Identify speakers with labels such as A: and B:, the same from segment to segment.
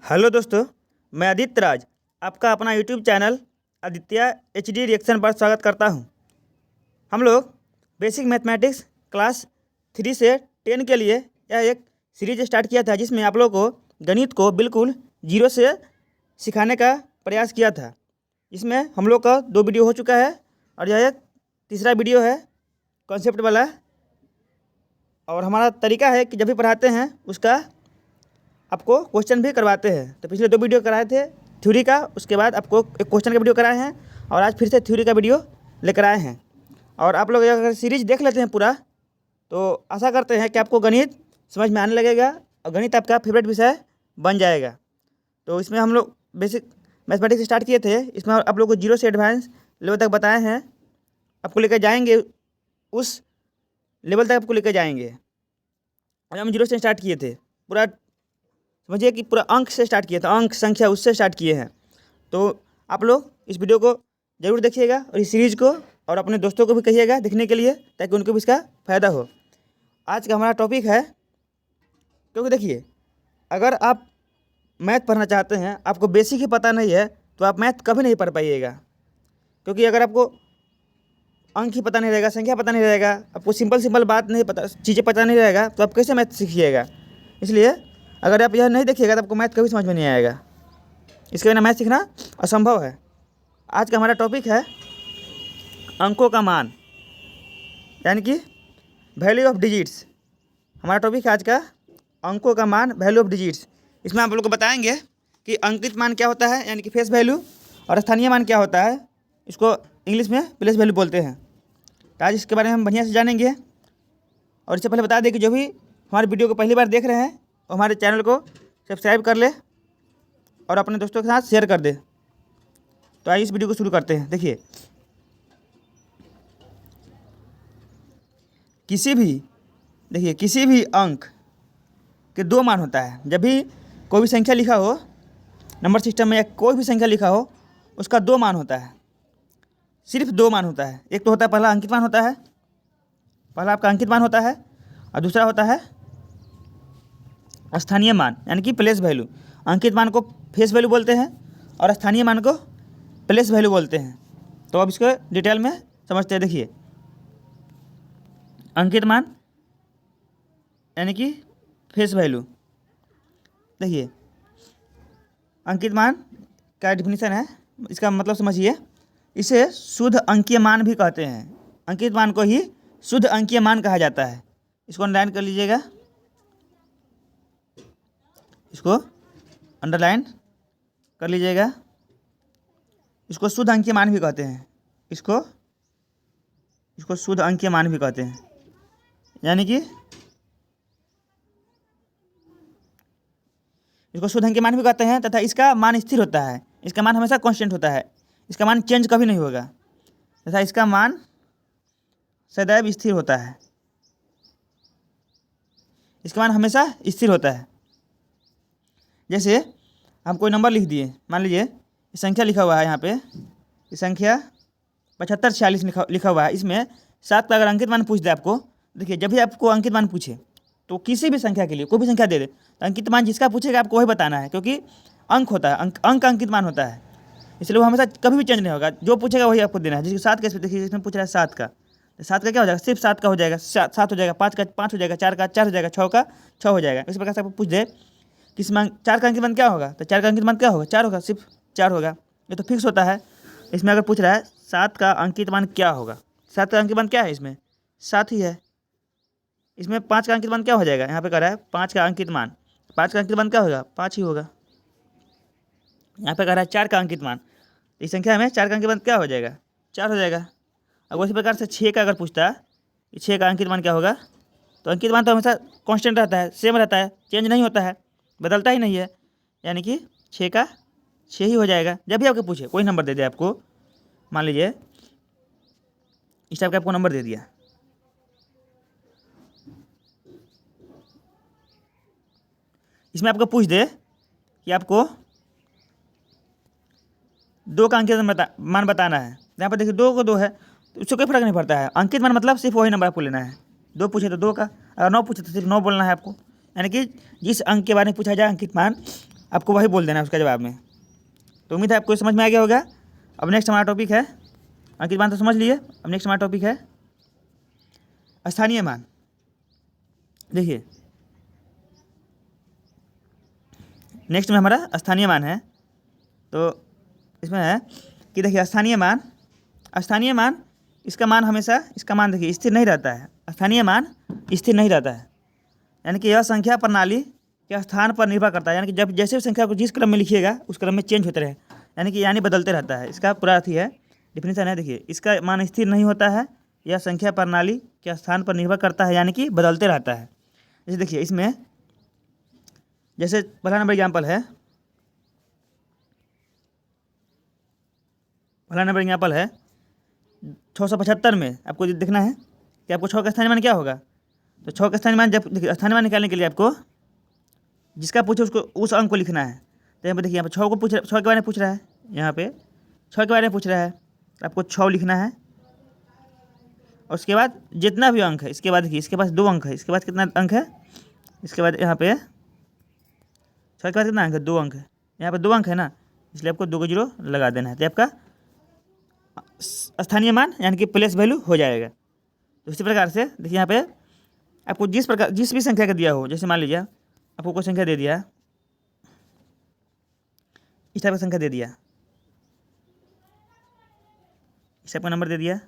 A: Hello दोस्तों, मैं आदित्य राज आपका अपना YouTube channel Aditya HD reaction पर स्वागत करता हूं। हम लोग बेसिक मैथमेटिक्स क्लास 3 से 10 के लिए यह एक सीरीज स्टार्ट किया था, जिसमें आप लोग को गणित को बिल्कुल जीरो से सिखाने का प्रयास किया था। इसमें हम लोग का 2 वीडियो हो चुका है और यह एक तीसरा वीडियो है कॉन्सेप्ट वाला। और हमारा तरीका है कि जब भी पढ़ाते हैं उसका आपको क्वेश्चन भी करवाते हैं। तो पिछले 2 वीडियो कराए थे थ्योरी का, उसके बाद आपको एक क्वेश्चन का वीडियो कराए हैं और आज फिर से थ्योरी का वीडियो लेकर आए हैं। और आप लोग अगर सीरीज देख लेते हैं पूरा, तो आशा करते हैं कि आपको गणित समझ में आने लगेगा और गणित आपका फेवरेट विषय बन जाएगा। तो इसमें हम लोग बेसिक मैथमेटिक्स स्टार्ट किए थे, इसमें आप लोग को जीरो से एडवांस लेवल तक बताए हैं। आपको लेकर जाएंगे उस लेवल तक, आपको लेकर जाएंगे। और हम जीरो से स्टार्ट किए थे, पूरा समझिए कि पूरा अंक से स्टार्ट किया था, अंक संख्या उससे स्टार्ट किए हैं। तो आप लोग इस वीडियो को ज़रूर देखिएगा और इस सीरीज़ को और अपने दोस्तों को भी कहिएगा देखने के लिए, ताकि उनको भी इसका फ़ायदा हो। आज का हमारा टॉपिक है, क्योंकि देखिए, अगर आप मैथ पढ़ना चाहते हैं, आपको बेसिक ही पता नहीं है, तो आप मैथ कभी नहीं पढ़ पाइएगा। क्योंकि अगर आपको अंक ही पता नहीं रहेगा, संख्या पता नहीं रहेगा, आपको सिंपल बात नहीं पता, चीज़ें पता नहीं रहेगा, तो आप कैसे मैथ सीखिएगा। इसलिए अगर आप यह नहीं देखिएगा तो आपको मैथ कभी समझ में नहीं आएगा। इसके बिना मैथ सीखना असंभव है। आज का हमारा टॉपिक है अंकों का मान, यानी कि वैल्यू ऑफ डिजिट्स। हमारा टॉपिक है आज का अंकों का मान, वैल्यू ऑफ डिजिट्स। इसमें आप लोग को बताएंगे कि अंकित मान क्या होता है, यानी कि फेस वैल्यू, और स्थानीय मान क्या होता है, इसको इंग्लिश में प्लेस वैल्यू बोलते हैं। तो आज इसके बारे में हम बढ़िया से जानेंगे। और इससे पहले बता दें कि जो भी हमारे वीडियो को पहली बार देख रहे हैं, तो हमारे चैनल को सब्सक्राइब कर ले और अपने दोस्तों के साथ शेयर कर दे। तो आइए इस वीडियो को शुरू करते हैं। देखिए, किसी भी अंक के 2 मान होता है। जब भी कोई भी संख्या लिखा हो नंबर सिस्टम में, या कोई भी संख्या लिखा हो, उसका 2 मान होता है, सिर्फ 2 मान होता है। एक तो होता है पहला अंकित मान होता है, पहला आपका अंकित मान होता है, और दूसरा होता है स्थानीय मान, यानी कि प्लेस वैल्यू। अंकित मान को फेस वैल्यू बोलते हैं और स्थानीय मान को प्लेस वैल्यू बोलते हैं। तो अब इसको डिटेल में समझते हैं। देखिए, अंकित मान यानी कि फेस वैल्यू। देखिए, अंकित मान का डिफिनीशन है, इसका मतलब समझिए, इसे शुद्ध अंकीय मान भी कहते हैं। अंकित मान को ही शुद्ध अंकीय मान कहा जाता है। इसको अंडरलाइन कर लीजिएगा, इसको अंडरलाइन कर लीजिएगा। इसको शुद्ध अंकीय मान भी कहते हैं, इसको शुद्ध अंकीय मान भी कहते हैं, यानी कि इसको शुद्ध अंकीय मान भी कहते हैं। तथा इसका मान स्थिर होता है, इसका मान हमेशा कांस्टेंट होता है, इसका मान चेंज कभी नहीं होगा, तथा इसका मान सदैव स्थिर होता है, इसका मान हमेशा स्थिर होता है। जैसे हम कोई नंबर लिख दिए, मान लीजिए संख्या लिखा हुआ है यहाँ पे, ये संख्या 7546 लिखा हुआ है। इसमें 7 का अगर अंकित मान पूछ दे आपको, देखिए, जब भी आपको अंकित मान पूछे, तो किसी भी संख्या के लिए कोई भी संख्या दे दे, तो अंकित मान जिसका पूछेगा आपको वही बताना है, क्योंकि अंक होता है, अंक का अंकित मान होता है, इसलिए वो हमेशा कभी भी चेंज नहीं होगा। जो पूछेगा वही आपको देना है। जैसे 7 का, देखिए इसमें पूछ रहा है 7 का, तो 7 का क्या हो जाएगा, सिर्फ 7 का हो जाएगा, 7 हो जाएगा, 5 का 5 हो जाएगा, 4 का 4 हो जाएगा, 6 का 6 हो जाएगा। इस प्रकार से आपको पूछ दे कि इसमें 4 का अंकित मान क्या होगा, तो 4 का अंकित मान क्या होगा, 4 होगा, सिर्फ 4 होगा। ये तो फिक्स होता है। इसमें अगर पूछ रहा है 7 का अंकित मान क्या होगा, 7 का अंकित मान क्या है, इसमें 7 ही है। इसमें 5 का अंकित मान क्या हो जाएगा, यहाँ पे कह रहा है 5 का अंकित मान, 5 का अंकित मान क्या होगा, 5 ही होगा। यहाँ पे कह रहा है 4 का अंकित मान, इस संख्या में 4 का अंकित मान क्या हो जाएगा, 4 हो जाएगा। अब उसी प्रकार से 6 का अगर पूछता है, 6 का अंकित मान क्या होगा, तो अंकित मान तो हमेशा कांस्टेंट रहता है, सेम रहता है, चेंज नहीं होता है, बदलता ही नहीं है, यानी कि 6 का 6 ही हो जाएगा। जब भी आपको पूछे, कोई नंबर दे दे आपको, मान लीजिए इस टाइप का आपको नंबर दे दिया, इसमें आपको पूछ दे कि आपको 2 का अंकित मान बताना है। यहाँ पर देखिए 2 को 2 है, तो उससे कोई फर्क नहीं पड़ता है। अंकित मान मतलब सिर्फ वही नंबर आपको लेना है। 2 पूछे तो 2 का, अगर 9 पूछे तो सिर्फ 9 बोलना है आपको, यानी कि जिस अंक के बारे में पूछा जाए अंकित मान, आपको वही बोल देना है उसका जवाब में। तो उम्मीद है आपको समझ में आ गया होगा। अब नेक्स्ट हमारा टॉपिक है, अंकित मान तो समझ लिए। अब नेक्स्ट हमारा टॉपिक है स्थानीय मान। देखिए नेक्स्ट में हमारा स्थानीय मान है। तो इसमें है कि देखिए स्थानीय मान इसका मान हमेशा, इसका मान देखिए स्थिर नहीं रहता है। स्थानीय मान स्थिर नहीं रहता है, यानी कि यह संख्या प्रणाली के स्थान पर निर्भर करता है। यानी कि जब जैसे भी संख्या को जिस क्रम में लिखिएगा उस क्रम में चेंज होते रहे, यानी बदलते रहता है। इसका पूरा अर्थ है, डिफिनीशन है। देखिए इसका मान स्थिर नहीं होता है, यह संख्या प्रणाली के स्थान पर निर्भर करता है, यानी कि बदलते रहता है। जैसे देखिए इसमें जैसे पहला नंबर एग्जाम्पल है, पहला नंबर एग्जाम्पल है 675 में आपको देखना है कि आपको 6 का स्थानीय मान क्या होगा। तो 6 का स्थानीय मान, जब देखिए स्थानीय मान निकालने के लिए आपको जिसका पूछे उसको उस अंक को लिखना है। तो यहाँ पे देखिए, यहाँ पे 6 को पूछ, 6 के बारे में पूछ रहा है, यहाँ पे 6 के बारे में पूछ रहा है, तो आपको 6 लिखना है। और उसके बाद जितना भी अंक है, इसके बाद देखिए इसके पास 2 अंक है, इसके बाद कितना अंक है, इसके बाद यहाँ पे 6 के बाद कितना अंक है, 2 अंक है। यहाँ पे 2 अंक है ना, इसलिए आपको 2 को 0 लगा देना है, तो आपका स्थानीय मान यानी कि प्लेस वैल्यू हो जाएगा। तो इसी प्रकार से देखिए यहाँ पे आपको जिस भी संख्या का दिया हो, जैसे मान लीजिए आपको कोई संख्या दे दिया, इस टाइप का संख्या दे दिया, इस टाइप का नंबर दे दिया,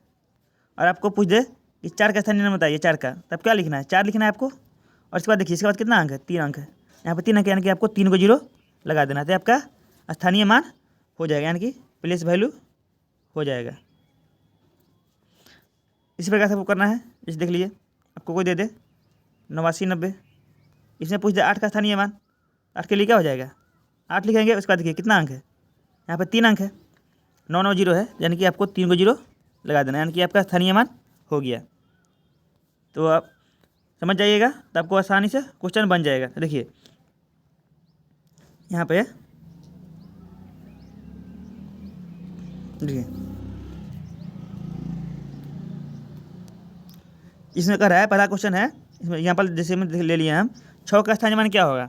A: और आपको पूछ दे कि 4 का स्थानीय नंबर बताइए, 4 का, तब क्या लिखना है, 4 लिखना है आपको। और इसके बाद देखिए इसके बाद कितना अंक है, 3 अंक है। यहाँ पे 3 अंक यानी कि आपको 3 को 0 लगा देना है, तो आपका स्थानीय मान हो जाएगा, यानी कि प्लेस वैल्यू हो जाएगा। इसी प्रकार से आपको करना है। जैसे देख लीजिए आपको कोई दे दे 89 90, इसमें पूछ दे 8 का स्थानीय मान, 8 के लिए क्या हो जाएगा, 8 लिखेंगे। उसके बाद देखिए कितना अंक है, यहाँ पे 3 अंक है, 990 है, यानी कि आपको 3 को 0 लगा देना, यानी कि आपका स्थानीय मान हो गया। तो आप समझ जाइएगा, तो आपको आसानी से क्वेश्चन बन जाएगा। देखिए यहाँ पे देखिए इसमें कह रहा है, पहला क्वेश्चन है इसमें, यहाँ पर जैसे में ले लिए हम 6 का स्थानीय मान क्या होगा।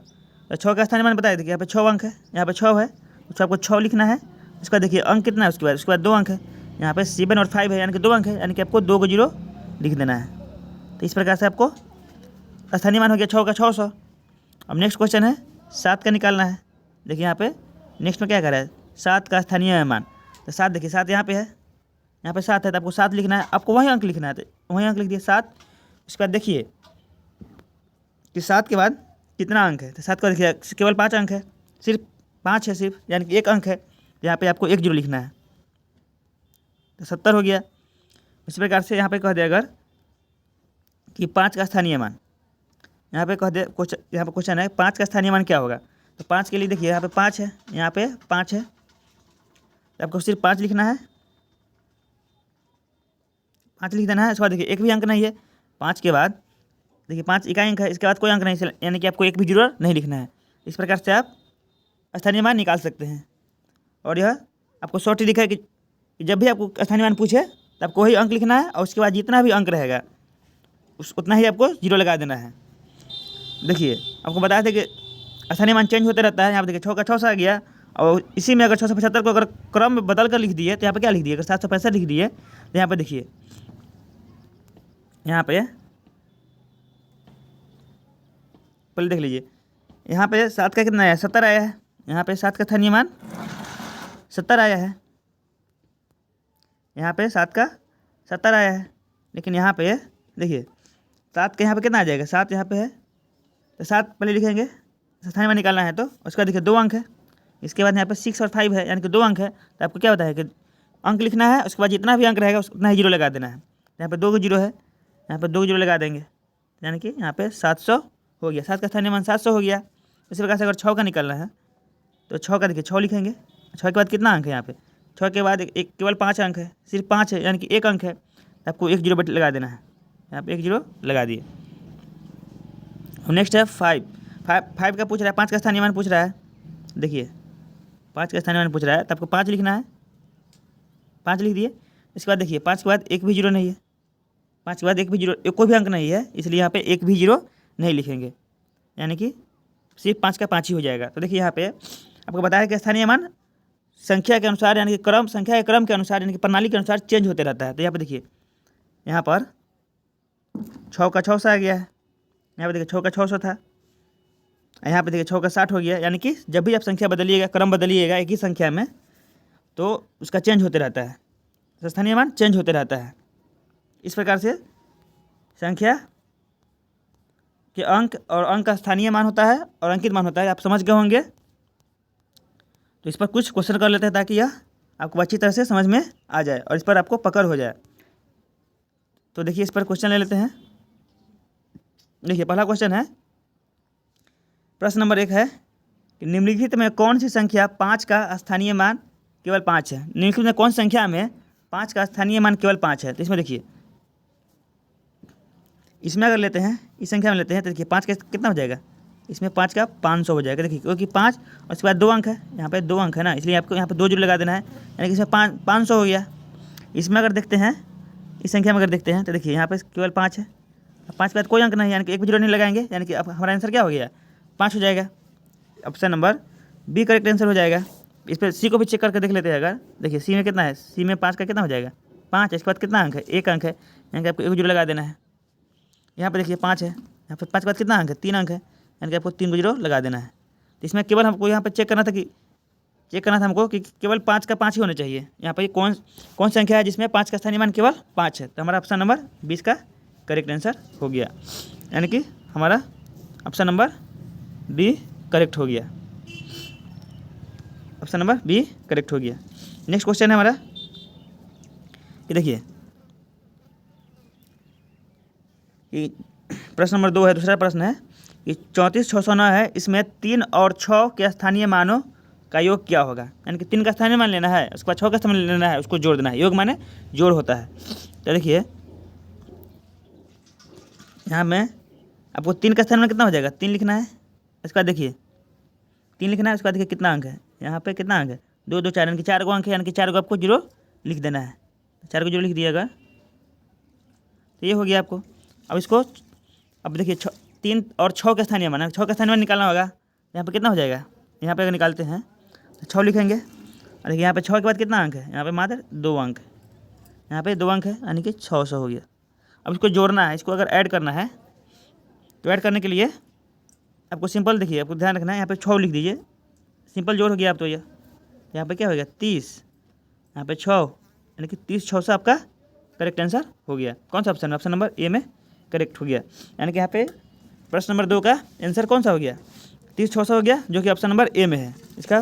A: तो 6 का स्थानीय मान बताइए, देखिए यहाँ पे 6 अंक है, यहाँ पे 6 है, उसको आपको 6 लिखना है। उसका देखिए अंक कितना है, उसके बाद 2 अंक है, यहाँ पे 7 और 5 है, यानी कि 2 अंक है, यानी कि आपको 2 को 0 लिख देना है। तो इस प्रकार से आपको स्थानीय मान हो गया 6 का 600। अब नेक्स्ट क्वेश्चन है 7 का निकालना है। देखिए यहाँ पे नेक्स्ट में क्या कर रहा है, 7 का स्थानीय मान। तो 7 देखिए 7 यहाँ पे है, यहाँ पे 7 है, तो आपको 7 लिखना है, आपको वही अंक लिखना है, तो वही अंक लिख दिए 7। उसके बाद देखिए कि 7 के बाद कितना अंक है, तो 7 का देखिए केवल 5 अंक है, सिर्फ 5 है सिर्फ, यानी कि 1 अंक है, यहाँ पे आपको 1 0 लिखना है, तो 70 हो गया। इसी प्रकार से यहाँ पे कह दे अगर कि 5 का स्थानीय मान, यहाँ पे कह दे यहाँ पे क्वेश्चन है 5 का स्थानीय मान क्या होगा। तो 5 के लिए देखिए यहाँ पे 5 है, यहाँ पे 5 है, तो आपको सिर्फ 5 लिखना है, 5 लिख देना है। उसके बाद देखिए एक भी अंक नहीं है, 5 के बाद देखिए 5 इकाई अंक है, इसके बाद कोई अंक नहीं, यानी कि आपको एक भी 0 नहीं लिखना है। इस प्रकार से आप स्थानीय मान निकाल सकते हैं। और यह आपको शॉर्ट ही लिखा है कि जब भी आपको स्थानीय मान पूछे तो आपको वही अंक लिखना है, और उसके बाद जितना भी अंक रहेगा उतना ही आपको 0 लगा देना है। देखिए आपको बताया था कि स्थानीय मान चेंज होते रहता है। यहाँ पे देखिए 6 का 600 आ गया, और इसी में अगर 675 को अगर क्रम में बदल कर लिख दिए तो यहाँ पे क्या लिख दिए, अगर 765 लिख दिए तो यहाँ पे देखिए, यहाँ पे पहले देख लीजिए, यहाँ पे 7 का कितना आया, 70 आया है, यहाँ पे 7 का स्थानीय मान 70 आया है, यहाँ पे 7 का 70 आया है। लेकिन यहाँ पे देखिए 7 के यहाँ पे कितना आ जाएगा, 7 यहाँ पे है, तो 7 पहले लिखेंगे, स्थानीय मान निकालना है। तो उसका देखिए 2 अंक है, इसके बाद यहाँ पे 6 और 5 है, यानी कि 2 अंक है। तो आपको क्या होता है कि अंक लिखना है, उसके बाद जितना भी अंक रहेगा उतना ही 0 लगा देना है। यहाँ पे 2 को 0 है, यहाँ पे 2 को 0 लगा देंगे, यानी कि यहाँ पे 700 हो गया। 7 का स्थानीय मान 700 हो गया। इसी प्रकार से अगर 6 का निकालना है तो 6 का देखिए 6 लिखेंगे, 6 के बाद कितना अंक है, यहाँ पे 6 के बाद एक केवल 5 अंक है, सिर्फ 5 है, यानी कि 1 अंक है, तो आपको 1 0 लगा देना है। यहाँ पे 1 0 लगा दिए। नेक्स्ट है 5 का पूछ रहा है, 5 का स्थानीय मान पूछ रहा है। देखिए 5 का स्थानीय मान पूछ रहा है, तो आपको 5 लिखना है, 5 लिख दिए। इसके बाद देखिए 5 के बाद एक भी 0 नहीं है, 5 के बाद एक भी 0, कोई भी अंक नहीं है, इसलिए यहाँ पे एक भी 0 नहीं लिखेंगे, यानी कि सिर्फ 5 का 5 ही हो जाएगा। तो देखिए यहाँ पे आपको बताया कि स्थानीय मान संख्या के अनुसार यानी कि क्रम, संख्या के क्रम के अनुसार यानी कि प्रणाली के अनुसार चेंज होते रहता है। तो यहाँ पे देखिए, यहाँ पर 6 का 600 आ गया है, यहाँ पे देखिए 6 का 600 था, यहाँ पे देखिए 6 का 60 हो गया। यानी कि जब भी आप संख्या बदलिएगा, क्रम बदलिएगा एक ही संख्या में, तो उसका चेंज होते रहता है, तो स्थानीय मान चेंज होते रहता है। इस प्रकार से संख्या के अंक और अंक का स्थानीय मान होता है और अंकित मान होता है। आप समझ गए होंगे। तो इस पर कुछ क्वेश्चन कर लेते हैं ताकि यह आपको अच्छी तरह से समझ में आ जाए और इस पर आपको पकड़ हो जाए। तो देखिए इस पर क्वेश्चन ले लेते हैं। देखिए पहला क्वेश्चन है, प्रश्न नंबर 1 है कि निम्नलिखित में कौन सी संख्या 5 का स्थानीय मान केवल 5 है। निम्नलिखित में कौन सी संख्या में 5 का स्थानीय मान केवल 5 है। तो इसमें देखिए, इसमें अगर लेते हैं, इस संख्या में लेते हैं, तो देखिए 5 का कितना हो जाएगा, इसमें 5 का 500 हो जाएगा। देखिए क्योंकि 5 और उसके बाद 2 अंक है, यहाँ पे 2 अंक है ना, इसलिए आपको यहाँ पे 2 जीरो लगा देना है, यानी कि इसमें 500 हो गया। इसमें अगर देखते हैं, इस संख्या में अगर देखते हैं, तो देखिए यहाँ पे केवल 5 है, 5 के बाद कोई अंक नहीं, यानी कि एक भी जीरो नहीं लगाएंगे, यानी कि अब हमारा आंसर क्या हो गया, 5 हो जाएगा। Option number B correct answer हो जाएगा। इस पर सी को भी चेक करके देख लेते हैं। अगर देखिए सी में कितना है, सी में 5 का कितना हो जाएगा, 5 है, इसके बाद कितना अंक है, 1 अंक है, यानी कि आपको एक जीरो लगा देना है। यहाँ पे देखिए 5 है, यहाँ पे 5 के बाद कितना अंक है, 3 अंक है, यानी कि आपको 3 को जीरो लगा देना है। तो इसमें केवल हमको यहाँ पे चेक करना था हमको कि केवल 5 का 5 ही होना चाहिए। यहाँ पर कौन संख्या है जिसमें 5 का स्थानीय मान केवल 5 है। तो हमारा ऑप्शन नंबर 20 का करेक्ट आंसर हो गया, यानी कि हमारा ऑप्शन नंबर बी करेक्ट हो गया। ऑप्शन नंबर बी करेक्ट हो गया। नेक्स्ट क्वेश्चन है हमारा कि देखिए कि प्रश्न नंबर 2 है, दूसरा प्रश्न है कि 34,609 है, इसमें 3 और 6 के स्थानीय मानों का योग क्या होगा। यानी कि 3 का स्थानीय मान लेना है, उसके बाद 6 का स्थानीय मान लेना है, उसको जोड़ देना है। योग माने जोड़ होता है। तो देखिए यहाँ में आपको 3 का स्थानीय मान कितना हो जाएगा, 3 लिखना है। इसके बाद देखिए 3 लिखना है, उसके बाद देखिए कितना अंक है, यहाँ पे कितना अंक है, 2 2 4, यानी कि 4 गो अंक है, यानी कि 4 गो आपको जीरो लिख देना है। 4 को जीरो लिख दिएगा, तो ये हो गया आपको। अब इसको अब देखिए 3 और 6 का स्थानीय मान, 6 का स्थानीय मान निकालना होगा। यहाँ पे कितना हो जाएगा, यहाँ पे अगर निकालते हैं तो 6 लिखेंगे, और देखिए यहाँ पे 6 के बाद कितना अंक है, यहाँ पे मात्र 2 अंक, यहाँ पे 2 अंक है, यानी कि 600 हो गया। अब इसको जोड़ना है, इसको अगर ऐड करना है, तो ऐड करने के लिए आपको सिंपल देखिए, आपको ध्यान रखना है, यहाँ पे 6 लिख दीजिए, सिंपल जोड़ हो गया। आप तो ये यहाँ पे क्या हो गया 30, यहाँ पे 6, यानी कि 30 6 से आपका करेक्ट आंसर हो गया। कौन सा ऑप्शन है, ऑप्शन नंबर ए में करेक्ट हो गया। यानी कि यहाँ पे प्रश्न नंबर 2 का आंसर कौन सा हो गया, 30 600 हो गया, जो कि ऑप्शन नंबर ए में है। इसका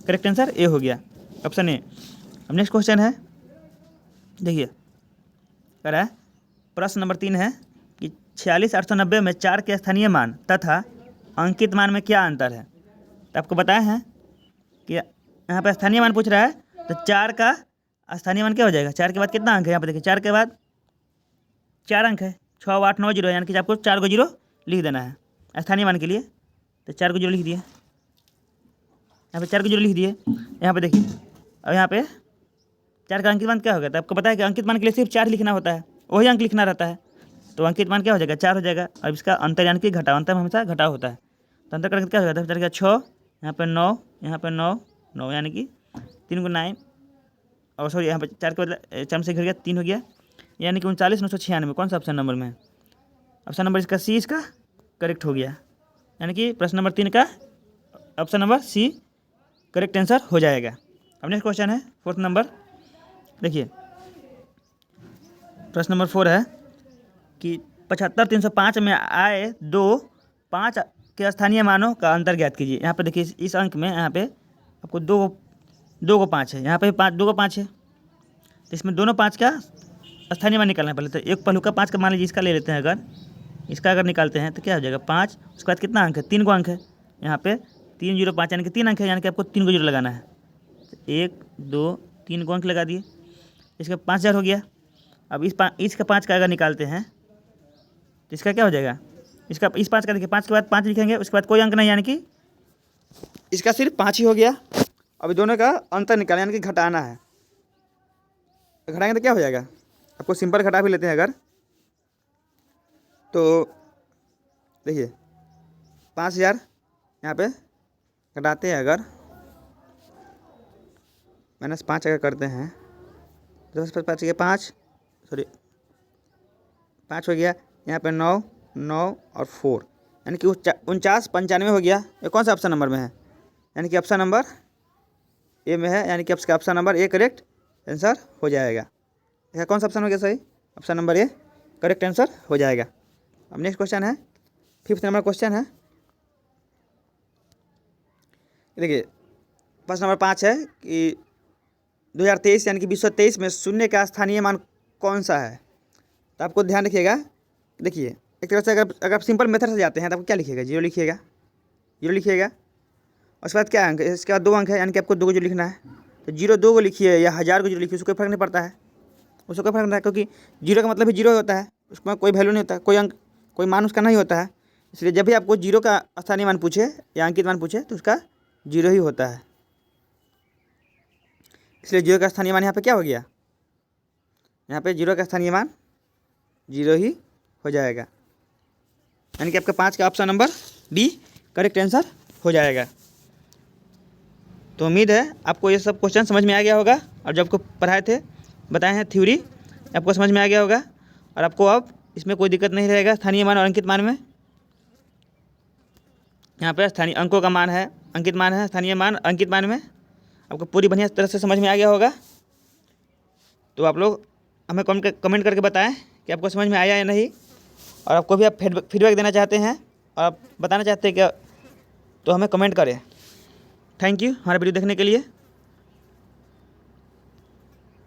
A: करेक्ट आंसर ए हो गया, ऑप्शन ए। अब नेक्स्ट क्वेश्चन है, देखिए कह रहा है प्रश्न नंबर 3 है कि 46,890 में 4 के स्थानीय मान तथा अंकित मान में क्या अंतर है। तो आपको बताया है कि यहाँ पे स्थानीय मान पूछ रहा है, तो 4 का स्थानीय मान क्या हो जाएगा, 4 के बाद कितना अंक है, यहाँ पे देखिए 4 के बाद 4 अंक है, 6 8 9 जीरो, यानी कि आपको 4 को जीरो लिख देना है स्थानीय मान के लिए। तो 4 को जीरो लिख दिए, यहाँ पे 4 को जीरो लिख दिए। यहाँ पे देखिए अब यहाँ पे 4 का अंकित मान क्या होगा, तो आपको पता है कि अंकित मान के लिए सिर्फ 4 लिखना होता है, वही अंक लिखना रहता है। तो अंकित मान क्या हो जाएगा, 4 हो जाएगा। अब इसका अंतर यानी कि घटाव, अंतर में हमेशा घटाव होता है। तो अंतर करके क्या हो जाता है, 4 का 6, यहाँ पे 9, यहाँ पे 9 9, यानी कि 3 को 9, और सॉरी यहाँ पे 4 के बदले 4 से घट गया 3 हो गया, यानी कि 39,996। कौन सा ऑप्शन नंबर में है, ऑप्शन नंबर इसका सी इसका करेक्ट हो गया। यानी कि प्रश्न नंबर 3 का option number C correct answer हो जाएगा। अब नेक्स्ट क्वेश्चन है 4th नंबर, देखिए प्रश्न नंबर 4 है कि 75,305 में आए 2 5 के स्थानीय मानों का अंतर ज्ञात कीजिए। यहाँ पे देखिए इस अंक में यहाँ पे आपको 2 को 5 है, यहाँ पे 2 को 5 है, तो इसमें दोनों 5 का स्थानीय मान निकालना है पहले। तो एक पहलू का 5 का मान लीजिए, इसका ले लेते हैं, अगर इसका अगर निकालते हैं तो क्या हो जाएगा 5, उसके बाद कितना अंक है, 3 को अंक है, यहाँ पे 3 0 5, यानी कि 3 अंक है, यानी कि आपको 3 को जीरो लगाना है। 1 2 3 को अंक लगा दिए, इसका 5,000 हो गया। अब इसका 5 का अगर निकालते हैं तो इसका क्या हो जाएगा, इसका इस 5 का देखिए 5 के बाद 5 लिखेंगे, उसके बाद कोई अंक नहीं, यानी कि इसका सिर्फ 5 ही हो गया। अभी दोनों का अंतर निकालें, यानी कि घटाना है। तो घटाएंगे तो क्या हो जाएगा, आपको सिंपल घटा भी लेते हैं अगर, तो देखिए 5,000 यहाँ पे घटाते हैं अगर -5 अगर करते हैं 10 5 5 सॉरी 5 हो गया। यहाँ पे 9 9 और 4 यानी कि 49 95 हो गया। ये कौन सा ऑप्शन नंबर में है? यानी कि ऑप्शन नंबर ए में है, यानी कि आपका option number A correct answer हो जाएगा। यह कौन सा ऑप्शन हो गया सही? Option number A correct answer हो जाएगा। अब नेक्स्ट क्वेश्चन है, 5th नंबर क्वेश्चन है। देखिए प्रश्न नंबर 5 है कि 2023 यानी कि 2023 में शून्य का स्थानीय मान कौन सा है? तो आपको ध्यान रखिएगा। देखिए एक तरह से अगर आप सिंपल मेथड से जाते हैं तो आपको क्या लिखिएगा? 0 लिखिएगा, 0 लिखिएगा। उसके बाद क्या अंक है? इसके बाद 2 अंक है, यानी कि आपको 2 को 0 लिखना है। तो 0 2 को लिखिए या 1000 को 0 लिखिए, उसको कोई फर्क नहीं पड़ता है, उसको कोई फर्क नहीं पड़ता है, क्योंकि 0 का मतलब ही 0 होता है, उसमें कोई वैल्यू नहीं होता, कोई अंक कोई मान उसका नहीं होता है। इसलिए जब भी आपको 0 का स्थानीय मान पूछे या अंकित मान पूछे तो उसका 0 ही होता है। इसलिए 0 का स्थानीय मान यहाँ पे क्या हो गया? यहाँ पे 0 का स्थानीय मान 0 ही हो जाएगा, यानी कि आपका 5 का option number B correct answer हो जाएगा। तो उम्मीद है आपको ये सब क्वेश्चन समझ में आ गया होगा, और जो आपको पढ़ाए थे बताए हैं थ्योरी आपको समझ में आ गया होगा, और आपको अब इसमें कोई दिक्कत नहीं रहेगा स्थानीय मान और अंकित मान में। यहाँ पे स्थानीय अंकों का मान है, अंकित मान है, स्थानीय मान अंकित मान में आपको पूरी बढ़िया तरह से समझ में आ गया होगा। तो आप लोग हमें कमेंट करके बताएं कि आपको समझ में आया या नहीं, और आपको भी आप फीडबैक देना चाहते हैं और आप बताना चाहते हैं क्या, तो हमें कमेंट करें। थैंक यू हमारे वीडियो देखने के लिए।